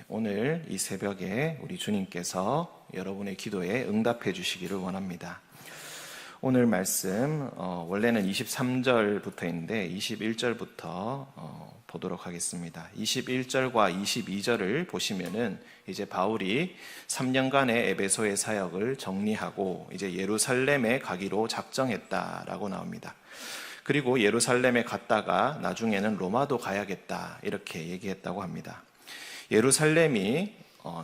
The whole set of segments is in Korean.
오늘 이 새벽에 우리 주님께서 여러분의 기도에 응답해 주시기를 원합니다. 오늘 말씀 원래는 23절부터인데 21절부터 보도록 하겠습니다. 21절과 22절을 보시면은 이제 바울이 3년간의 에베소의 사역을 정리하고 이제 예루살렘에 가기로 작정했다라고 나옵니다. 그리고 예루살렘에 갔다가 나중에는 로마도 가야겠다 이렇게 얘기했다고 합니다. 예루살렘이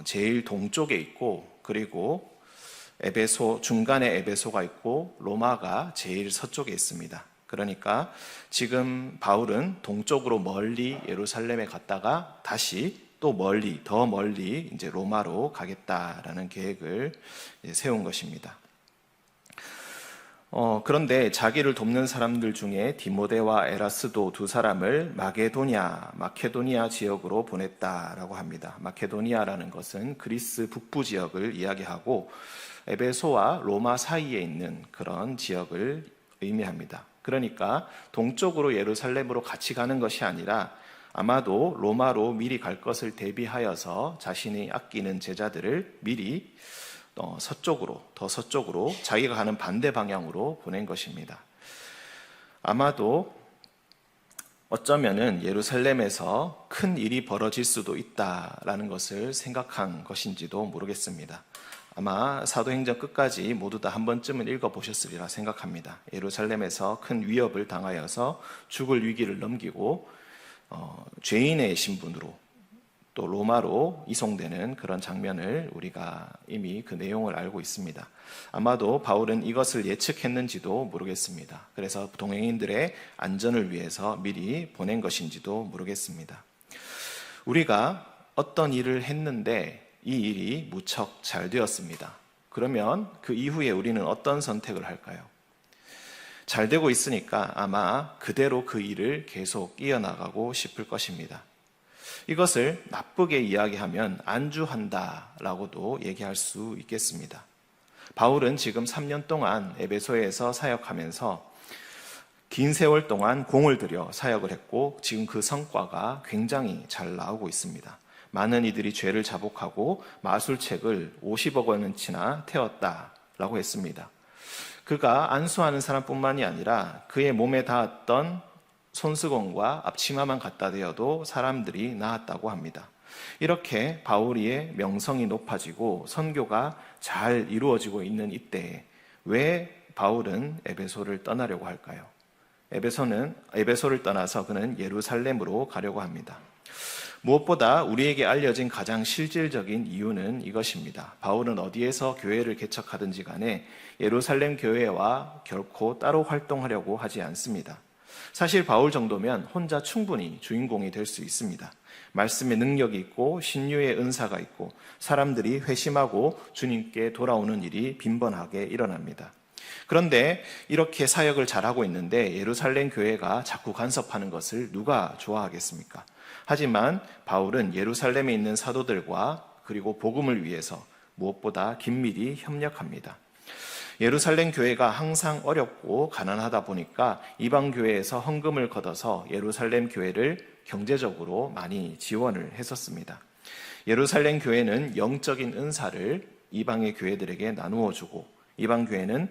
제일 동쪽에 있고, 그리고 에베소, 중간에 에베소가 있고 로마가 제일 서쪽에 있습니다. 그러니까 지금 바울은 동쪽으로 멀리 예루살렘에 갔다가 다시 또 멀리, 더 멀리 이제 로마로 가겠다라는 계획을 세운 것입니다. 그런데 자기를 돕는 사람들 중에 디모데와 에라스도 두 사람을 마케도니아 지역으로 보냈다라고 합니다. 마케도니아라는 것은 그리스 북부 지역을 이야기하고 에베소와 로마 사이에 있는 그런 지역을 의미합니다. 그러니까 동쪽으로 예루살렘으로 같이 가는 것이 아니라 아마도 로마로 미리 갈 것을 대비하여서 자신이 아끼는 제자들을 미리 더 서쪽으로 자기가 가는 반대 방향으로 보낸 것입니다. 아마도 어쩌면은 예루살렘에서 큰 일이 벌어질 수도 있다라는 것을 생각한 것인지도 모르겠습니다. 아마 사도행전 끝까지 모두 다 한 번쯤은 읽어보셨으리라 생각합니다. 예루살렘에서 큰 위협을 당하여서 죽을 위기를 넘기고 죄인의 신분으로 또 로마로 이송되는 그런 장면을 우리가 이미 그 내용을 알고 있습니다. 아마도 바울은 이것을 예측했는지도 모르겠습니다. 그래서 동행인들의 안전을 위해서 미리 보낸 것인지도 모르겠습니다. 우리가 어떤 일을 했는데 이 일이 무척 잘 되었습니다. 그러면 그 이후에 우리는 어떤 선택을 할까요? 잘 되고 있으니까 아마 그대로 그 일을 계속 이어나가고 싶을 것입니다. 이것을 나쁘게 이야기하면 안주한다라고도 얘기할 수 있겠습니다. 바울은 지금 3년 동안 에베소에서 사역하면서 긴 세월 동안 공을 들여 사역을 했고 지금 그 성과가 굉장히 잘 나오고 있습니다. 많은 이들이 죄를 자복하고 마술책을 50억 원어치나 태웠다라고 했습니다. 그가 안수하는 사람뿐만이 아니라 그의 몸에 닿았던 손수건과 앞치마만 갖다 대어도 사람들이 나았다고 합니다. 이렇게 바울의 명성이 높아지고 선교가 잘 이루어지고 있는 이때에 왜 바울은 에베소를 떠나려고 할까요? 에베소를 떠나서 그는 예루살렘으로 가려고 합니다. 무엇보다 우리에게 알려진 가장 실질적인 이유는 이것입니다. 바울은 어디에서 교회를 개척하든지 간에 예루살렘 교회와 결코 따로 활동하려고 하지 않습니다. 사실 바울 정도면 혼자 충분히 주인공이 될 수 있습니다. 말씀의 능력이 있고 신유의 은사가 있고 사람들이 회심하고 주님께 돌아오는 일이 빈번하게 일어납니다. 그런데 이렇게 사역을 잘하고 있는데 예루살렘 교회가 자꾸 간섭하는 것을 누가 좋아하겠습니까? 하지만 바울은 예루살렘에 있는 사도들과 그리고 복음을 위해서 무엇보다 긴밀히 협력합니다. 예루살렘 교회가 항상 어렵고 가난하다 보니까 이방 교회에서 헌금을 걷어서 예루살렘 교회를 경제적으로 많이 지원을 했었습니다. 예루살렘 교회는 영적인 은사를 이방의 교회들에게 나누어 주고 이방 교회는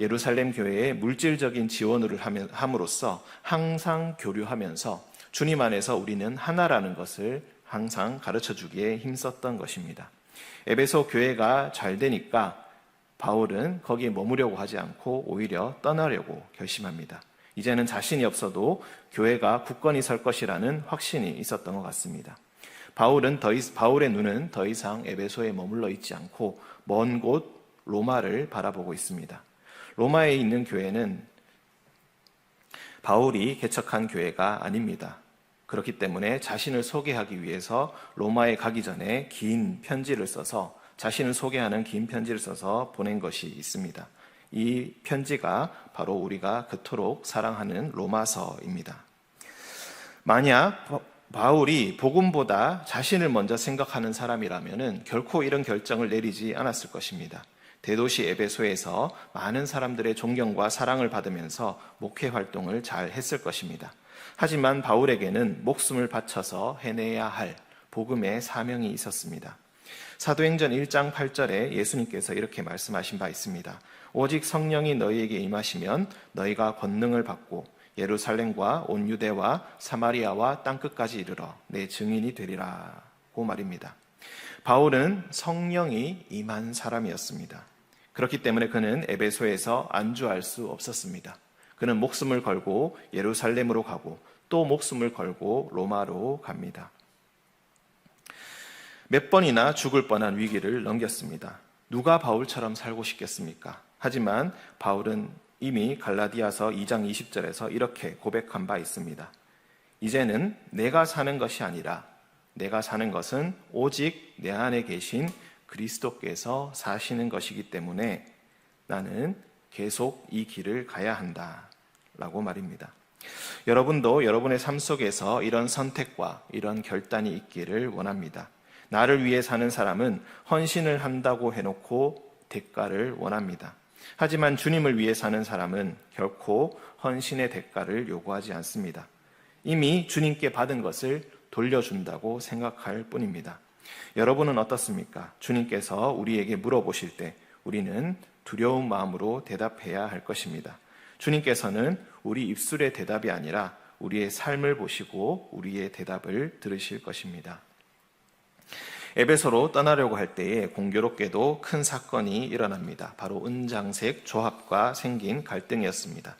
예루살렘 교회에 물질적인 지원을 함으로써 항상 교류하면서 주님 안에서 우리는 하나라는 것을 항상 가르쳐 주기에 힘썼던 것입니다. 에베소 교회가 잘 되니까 바울은 거기에 머무려고 하지 않고 오히려 떠나려고 결심합니다. 이제는 자신이 없어도 교회가 굳건히 설 것이라는 확신이 있었던 것 같습니다. 바울의 눈은 더 이상 에베소에 머물러 있지 않고 먼 곳 로마를 바라보고 있습니다. 로마에 있는 교회는 바울이 개척한 교회가 아닙니다. 그렇기 때문에 자신을 소개하기 위해서 로마에 가기 전에 자신을 소개하는 긴 편지를 써서 보낸 것이 있습니다. 이 편지가 바로 우리가 그토록 사랑하는 로마서입니다. 만약 바울이 복음보다 자신을 먼저 생각하는 사람이라면 결코 이런 결정을 내리지 않았을 것입니다. 대도시 에베소에서 많은 사람들의 존경과 사랑을 받으면서 목회 활동을 잘 했을 것입니다. 하지만 바울에게는 목숨을 바쳐서 해내야 할 복음의 사명이 있었습니다. 사도행전 1장 8절에 예수님께서 이렇게 말씀하신 바 있습니다. 오직 성령이 너희에게 임하시면 너희가 권능을 받고 예루살렘과 온 유대와 사마리아와 땅끝까지 이르러 내 증인이 되리라고 말입니다. 바울은 성령이 임한 사람이었습니다. 그렇기 때문에 그는 에베소에서 안주할 수 없었습니다. 그는 목숨을 걸고 예루살렘으로 가고 또 목숨을 걸고 로마로 갑니다. 몇 번이나 죽을 뻔한 위기를 넘겼습니다. 누가 바울처럼 살고 싶겠습니까? 하지만 바울은 이미 갈라디아서 2장 20절에서 이렇게 고백한 바 있습니다. 이제는 내가 사는 것이 아니라 내가 사는 것은 오직 내 안에 계신 그리스도께서 사시는 것이기 때문에 나는 계속 이 길을 가야 한다 라고 말입니다. 여러분도 여러분의 삶 속에서 이런 선택과 이런 결단이 있기를 원합니다. 나를 위해 사는 사람은 헌신을 한다고 해놓고 대가를 원합니다. 하지만 주님을 위해 사는 사람은 결코 헌신의 대가를 요구하지 않습니다. 이미 주님께 받은 것을 돌려준다고 생각할 뿐입니다. 여러분은 어떻습니까? 주님께서 우리에게 물어보실 때 우리는 두려운 마음으로 대답해야 할 것입니다. 주님께서는 우리 입술의 대답이 아니라 우리의 삶을 보시고 우리의 대답을 들으실 것입니다. 에베소로 떠나려고 할 때에 공교롭게도 큰 사건이 일어납니다. 바로 은장색 조합과 생긴 갈등이었습니다.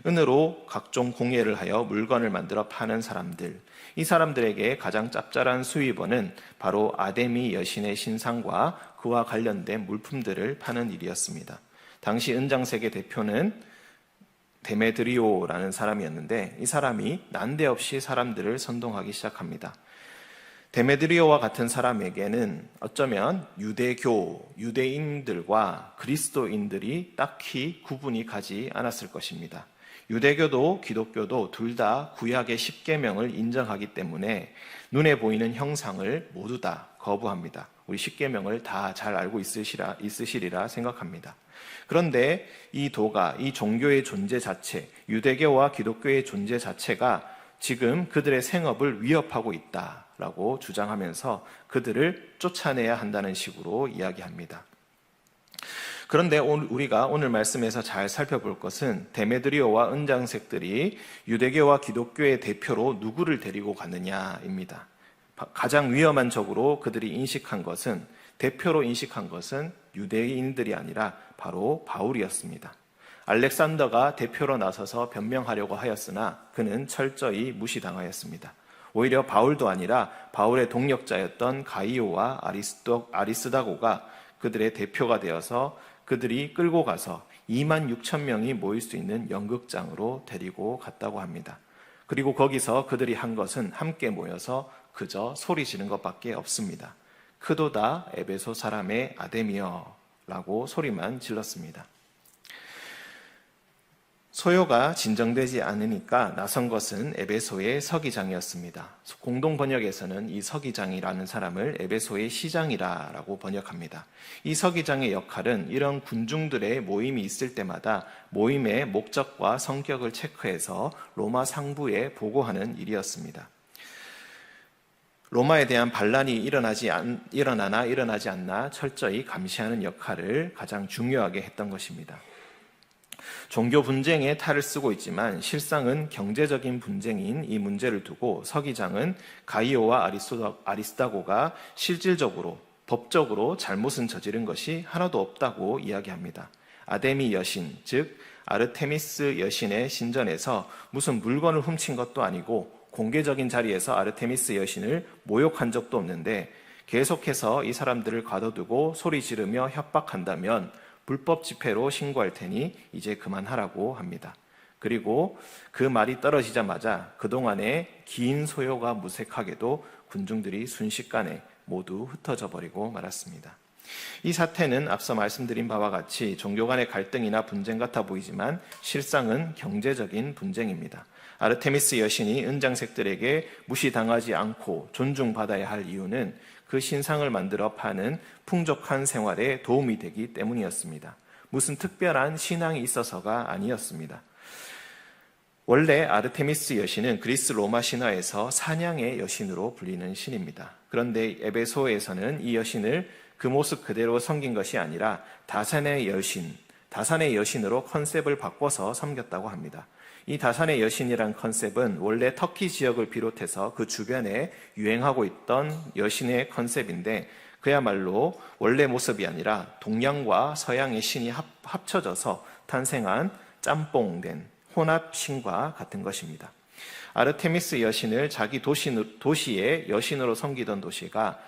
은으로 각종 공예를 하여 물건을 만들어 파는 사람들, 이 사람들에게 가장 짭짤한 수입원은 바로 아데미 여신의 신상과 그와 관련된 물품들을 파는 일이었습니다. 당시 은장색의 대표는 데메드리오라는 사람이었는데 이 사람이 난데없이 사람들을 선동하기 시작합니다. 데메드리오와 같은 사람에게는 어쩌면 유대인들과 그리스도인들이 딱히 구분이 가지 않았을 것입니다. 유대교도 기독교도 둘 다 구약의 10계명을 인정하기 때문에 눈에 보이는 형상을 모두 다 거부합니다. 우리 10계명을 다 잘 알고 있으시리라 생각합니다. 그런데 이 도가, 이 종교의 존재 자체, 유대교와 기독교의 존재 자체가 지금 그들의 생업을 위협하고 있다라고 주장하면서 그들을 쫓아내야 한다는 식으로 이야기합니다. 그런데 우리가 오늘 말씀에서 잘 살펴볼 것은 데메드리오와 은장색들이 유대교와 기독교의 대표로 누구를 데리고 갔느냐입니다. 가장 위험한 적으로 그들이 대표로 인식한 것은 유대인들이 아니라 바로 바울이었습니다. 알렉산더가 대표로 나서서 변명하려고 하였으나 그는 철저히 무시당하였습니다. 오히려 바울도 아니라 바울의 동력자였던 가이오와 아리스다고가 그들의 대표가 되어서 그들이 끌고 가서 2만 6천 명이 모일 수 있는 연극장으로 데리고 갔다고 합니다. 그리고 거기서 그들이 한 것은 함께 모여서 그저 소리 지르는 것밖에 없습니다. 크도다 에베소 사람의 아데미여 라고 소리만 질렀습니다. 소요가 진정되지 않으니까 나선 것은 에베소의 서기장이었습니다. 공동 번역에서는 이 서기장이라는 사람을 에베소의 시장이라고 번역합니다. 이 서기장의 역할은 이런 군중들의 모임이 있을 때마다 모임의 목적과 성격을 체크해서 로마 상부에 보고하는 일이었습니다. 로마에 대한 반란이 일어나나 일어나지 않나 철저히 감시하는 역할을 가장 중요하게 했던 것입니다. 종교 분쟁에 탈을 쓰고 있지만 실상은 경제적인 분쟁인 이 문제를 두고 서기장은 가이오와 아리스다고가 실질적으로 법적으로 잘못은 저지른 것이 하나도 없다고 이야기합니다. 아데미 여신, 즉 아르테미스 여신의 신전에서 무슨 물건을 훔친 것도 아니고 공개적인 자리에서 아르테미스 여신을 모욕한 적도 없는데 계속해서 이 사람들을 가둬두고 소리 지르며 협박한다면 불법 집회로 신고할 테니 이제 그만하라고 합니다. 그리고 그 말이 떨어지자마자 그동안의 긴 소요가 무색하게도 군중들이 순식간에 모두 흩어져 버리고 말았습니다. 이 사태는 앞서 말씀드린 바와 같이 종교 간의 갈등이나 분쟁 같아 보이지만 실상은 경제적인 분쟁입니다. 아르테미스 여신이 은장색들에게 무시당하지 않고 존중받아야 할 이유는 그 신상을 만들어 파는 풍족한 생활에 도움이 되기 때문이었습니다. 무슨 특별한 신앙이 있어서가 아니었습니다. 원래 아르테미스 여신은 그리스 로마 신화에서 사냥의 여신으로 불리는 신입니다. 그런데 에베소에서는 이 여신을 그 모습 그대로 섬긴 것이 아니라 다산의 여신으로 컨셉을 바꿔서 섬겼다고 합니다. 이 다산의 여신이란 컨셉은 원래 터키 지역을 비롯해서 그 주변에 유행하고 있던 여신의 컨셉인데, 그야말로 원래 모습이 아니라 동양과 서양의 신이 합쳐져서 탄생한 짬뽕된 혼합신과 같은 것입니다. 아르테미스 여신을 자기 도시의 여신으로 섬기던 도시가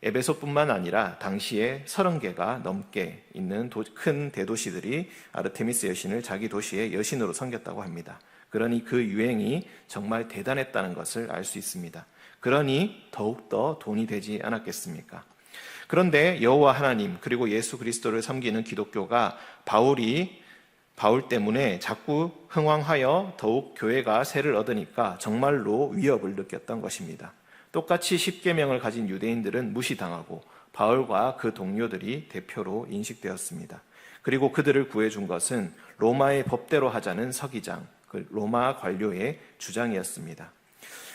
에베소뿐만 아니라 당시에 30개가 넘게 있는 큰 대도시들이 아르테미스 여신을 자기 도시의 여신으로 섬겼다고 합니다. 그러니 그 유행이 정말 대단했다는 것을 알 수 있습니다. 그러니 더욱더 돈이 되지 않았겠습니까? 그런데 여호와 하나님 그리고 예수 그리스도를 섬기는 기독교가 바울 때문에 자꾸 흥왕하여 더욱 교회가 세를 얻으니까 정말로 위협을 느꼈던 것입니다. 똑같이 십계명을 가진 유대인들은 무시당하고 바울과 그 동료들이 대표로 인식되었습니다. 그리고 그들을 구해준 것은 로마의 법대로 하자는 서기장, 그 로마 관료의 주장이었습니다.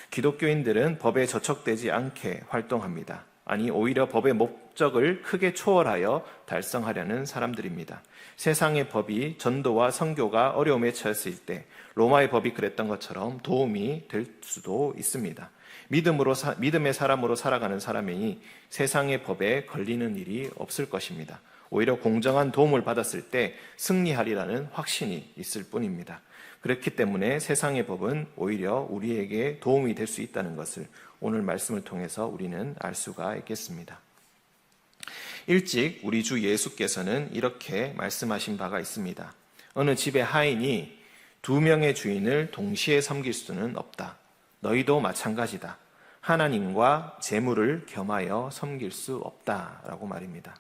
기독교인들은 법에 저촉되지 않게 활동합니다. 아니, 오히려 법의 목적을 크게 초월하여 달성하려는 사람들입니다. 세상의 법이 전도와 선교가 어려움에 처했을 때 로마의 법이 그랬던 것처럼 도움이 될 수도 있습니다. 믿음의 사람으로 살아가는 사람이 세상의 법에 걸리는 일이 없을 것입니다. 오히려 공정한 도움을 받았을 때 승리하리라는 확신이 있을 뿐입니다. 그렇기 때문에 세상의 법은 오히려 우리에게 도움이 될 수 있다는 것을 오늘 말씀을 통해서 우리는 알 수가 있겠습니다. 일찍 우리 주 예수께서는 이렇게 말씀하신 바가 있습니다. 어느 집의 하인이 2명의 주인을 동시에 섬길 수는 없다. 너희도 마찬가지다. 하나님과 재물을 겸하여 섬길 수 없다라고 말입니다.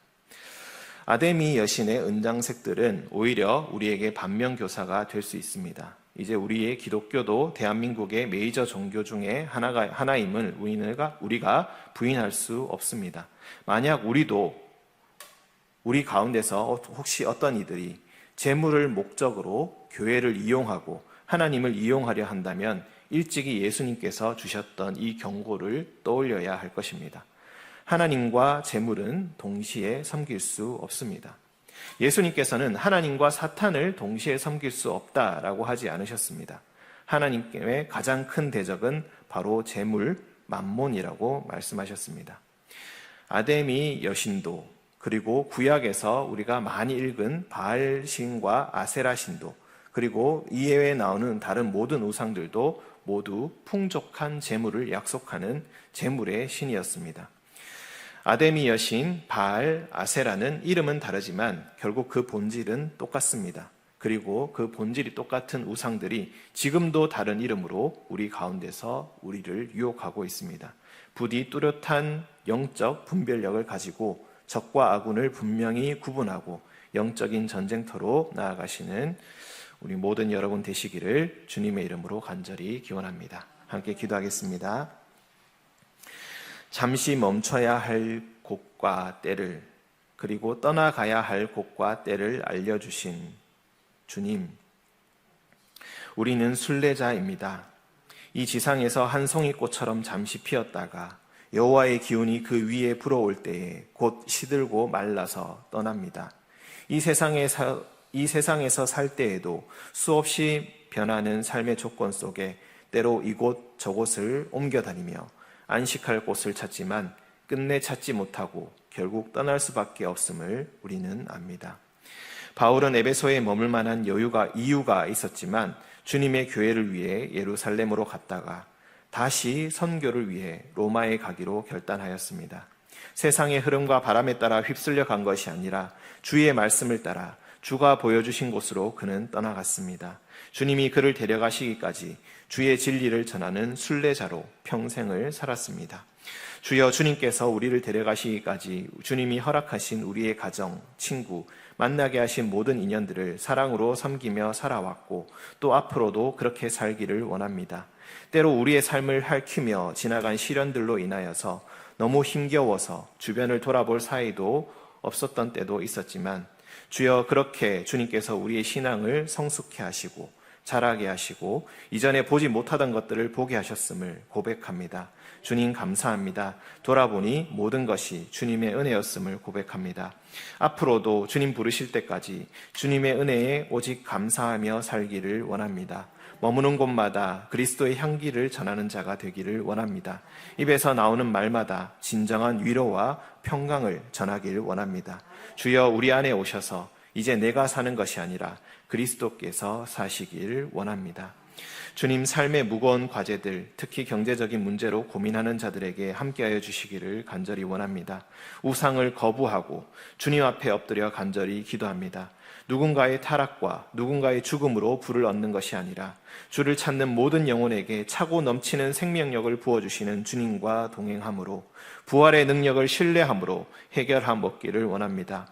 아데미 여신의 은장색들은 오히려 우리에게 반면교사가 될 수 있습니다. 이제 우리의 기독교도 대한민국의 메이저 종교 중에 하나임을 우리가 부인할 수 없습니다. 만약 우리 가운데서 혹시 어떤 이들이 재물을 목적으로 교회를 이용하고 하나님을 이용하려 한다면 일찍이 예수님께서 주셨던 이 경고를 떠올려야 할 것입니다. 하나님과 재물은 동시에 섬길 수 없습니다. 예수님께서는 하나님과 사탄을 동시에 섬길 수 없다라고 하지 않으셨습니다. 하나님께 가장 큰 대적은 바로 재물, 맘몬이라고 말씀하셨습니다. 아데미 여신도, 그리고 구약에서 우리가 많이 읽은 바알신과 아세라신도, 그리고 이외에 나오는 다른 모든 우상들도 모두 풍족한 재물을 약속하는 재물의 신이었습니다. 아데미 여신, 바알, 아세라는 이름은 다르지만 결국 그 본질은 똑같습니다. 그리고 그 본질이 똑같은 우상들이 지금도 다른 이름으로 우리 가운데서 우리를 유혹하고 있습니다. 부디 뚜렷한 영적 분별력을 가지고 적과 아군을 분명히 구분하고 영적인 전쟁터로 나아가시는 우리 모든 여러분 되시기를 주님의 이름으로 간절히 기원합니다. 함께 기도하겠습니다. 잠시 멈춰야 할 곳과 때를, 그리고 떠나가야 할 곳과 때를 알려주신 주님, 우리는 순례자입니다. 이 지상에서 한 송이 꽃처럼 잠시 피었다가 여호와의 기운이 그 위에 불어올 때에 곧 시들고 말라서 떠납니다. 이 세상에서 살 때에도 수없이 변하는 삶의 조건 속에 때로 이곳 저곳을 옮겨다니며 안식할 곳을 찾지만 끝내 찾지 못하고 결국 떠날 수밖에 없음을 우리는 압니다. 바울은 에베소에 머물 만한 이유가 있었지만 주님의 교회를 위해 예루살렘으로 갔다가 다시 선교를 위해 로마에 가기로 결단하였습니다. 세상의 흐름과 바람에 따라 휩쓸려 간 것이 아니라 주의 말씀을 따라 주가 보여주신 곳으로 그는 떠나갔습니다. 주님이 그를 데려가시기까지 주의 진리를 전하는 순례자로 평생을 살았습니다. 주여, 주님께서 우리를 데려가시기까지 주님이 허락하신 우리의 가정, 친구, 만나게 하신 모든 인연들을 사랑으로 섬기며 살아왔고 또 앞으로도 그렇게 살기를 원합니다. 때로 우리의 삶을 핥히며 지나간 시련들로 인하여서 너무 힘겨워서 주변을 돌아볼 사이도 없었던 때도 있었지만 주여, 그렇게 주님께서 우리의 신앙을 성숙해 하시고 자라게 하시고 이전에 보지 못하던 것들을 보게 하셨음을 고백합니다. 주님 감사합니다. 돌아보니 모든 것이 주님의 은혜였음을 고백합니다. 앞으로도 주님 부르실 때까지 주님의 은혜에 오직 감사하며 살기를 원합니다. 머무는 곳마다 그리스도의 향기를 전하는 자가 되기를 원합니다. 입에서 나오는 말마다 진정한 위로와 평강을 전하기를 원합니다. 주여 우리 안에 오셔서 이제 내가 사는 것이 아니라 그리스도께서 사시길 원합니다. 주님, 삶의 무거운 과제들, 특히 경제적인 문제로 고민하는 자들에게 함께하여 주시기를 간절히 원합니다. 우상을 거부하고 주님 앞에 엎드려 간절히 기도합니다. 누군가의 타락과 누군가의 죽음으로 부를 얻는 것이 아니라 주를 찾는 모든 영혼에게 차고 넘치는 생명력을 부어주시는 주님과 동행함으로, 부활의 능력을 신뢰함으로 해결함 얻기를 원합니다.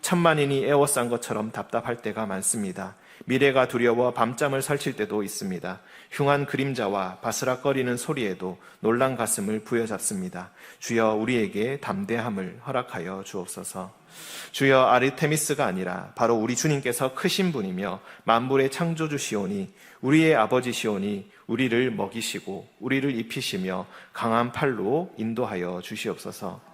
천만인이 에워싼 것처럼 답답할 때가 많습니다. 미래가 두려워 밤잠을 설칠 때도 있습니다. 흉한 그림자와 바스락거리는 소리에도 놀란 가슴을 부여잡습니다. 주여 우리에게 담대함을 허락하여 주옵소서. 주여 아르테미스가 아니라 바로 우리 주님께서 크신 분이며 만물의 창조주시오니 우리의 아버지시오니 우리를 먹이시고 우리를 입히시며 강한 팔로 인도하여 주시옵소서.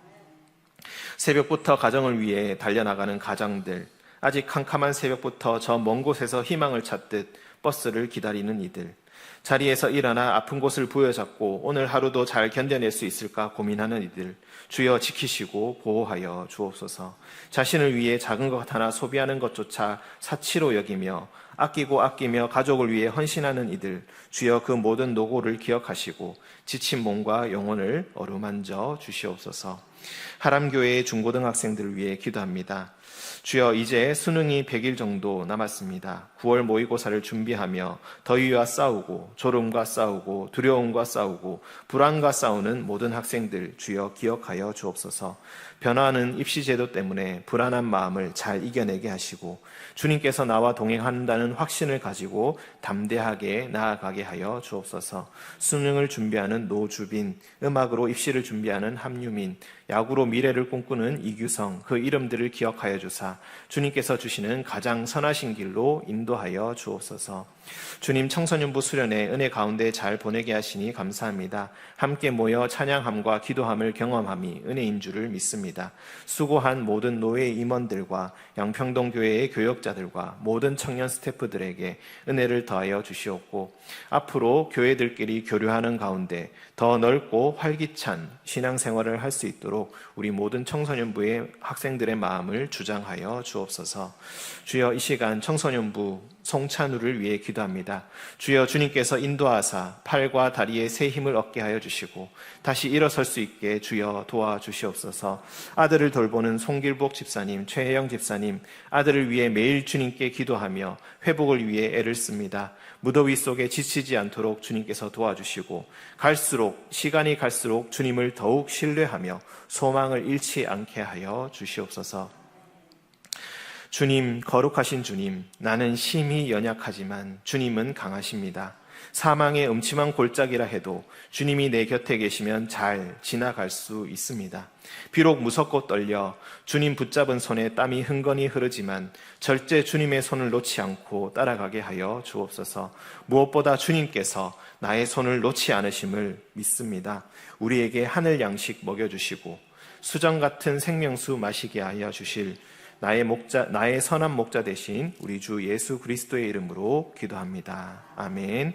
새벽부터 가정을 위해 달려나가는 가장들, 아직 캄캄한 새벽부터 저 먼 곳에서 희망을 찾듯 버스를 기다리는 이들, 자리에서 일어나 아픈 곳을 부여잡고 오늘 하루도 잘 견뎌낼 수 있을까 고민하는 이들, 주여 지키시고 보호하여 주옵소서. 자신을 위해 작은 것 하나 소비하는 것조차 사치로 여기며 아끼고 아끼며 가족을 위해 헌신하는 이들, 주여 그 모든 노고를 기억하시고 지친 몸과 영혼을 어루만져 주시옵소서. 하람교회의 중고등학생들을 위해 기도합니다. 주여 이제 수능이 100일 정도 남았습니다. 9월 모의고사를 준비하며 더위와 싸우고 졸음과 싸우고 두려움과 싸우고 불안과 싸우는 모든 학생들 주여 기억하여 주옵소서. 변화하는 입시제도 때문에 불안한 마음을 잘 이겨내게 하시고 주님께서 나와 동행한다는 확신을 가지고 담대하게 나아가게 하여 주옵소서. 수능을 준비하는 노주빈, 음악으로 입시를 준비하는 함유민, 야구로 미래를 꿈꾸는 이규성, 그 이름들을 기억하여 주사 주님께서 주시는 가장 선하신 길로 인도하여 주옵소서. 주님, 청소년부 수련회 은혜 가운데 잘 보내게 하시니 감사합니다. 함께 모여 찬양함과 기도함을 경험함이 은혜인 줄을 믿습니다. 수고한 모든 노회 임원들과 양평동 교회의 교역자들과 모든 청년 스태프들에게 은혜를 더하여 주시옵고 앞으로 교회들끼리 교류하는 가운데 더 넓고 활기찬 신앙생활을 할 수 있도록 우리 모든 청소년부의 학생들의 마음을 주장하여 주옵소서. 주여 이 시간 청소년부 송찬우를 위해 기도합니다. 주여 주님께서 인도하사 팔과 다리에 새 힘을 얻게 하여 주시고 다시 일어설 수 있게 주여 도와주시옵소서. 아들을 돌보는 송길복 집사님, 최혜영 집사님, 아들을 위해 매일 주님께 기도하며 회복을 위해 애를 씁니다. 무더위 속에 지치지 않도록 주님께서 도와주시고 시간이 갈수록 주님을 더욱 신뢰하며 소망을 잃지 않게 하여 주시옵소서. 주님, 거룩하신 주님, 나는 심히 연약하지만 주님은 강하십니다. 사망의 음침한 골짜기라 해도 주님이 내 곁에 계시면 잘 지나갈 수 있습니다. 비록 무섭고 떨려 주님 붙잡은 손에 땀이 흥건히 흐르지만 절대 주님의 손을 놓지 않고 따라가게 하여 주옵소서. 무엇보다 주님께서 나의 손을 놓지 않으심을 믿습니다. 우리에게 하늘 양식 먹여주시고 수정 같은 생명수 마시게 하여 주실 나의 선한 목자 되신 우리 주 예수 그리스도의 이름으로 기도합니다. 아멘.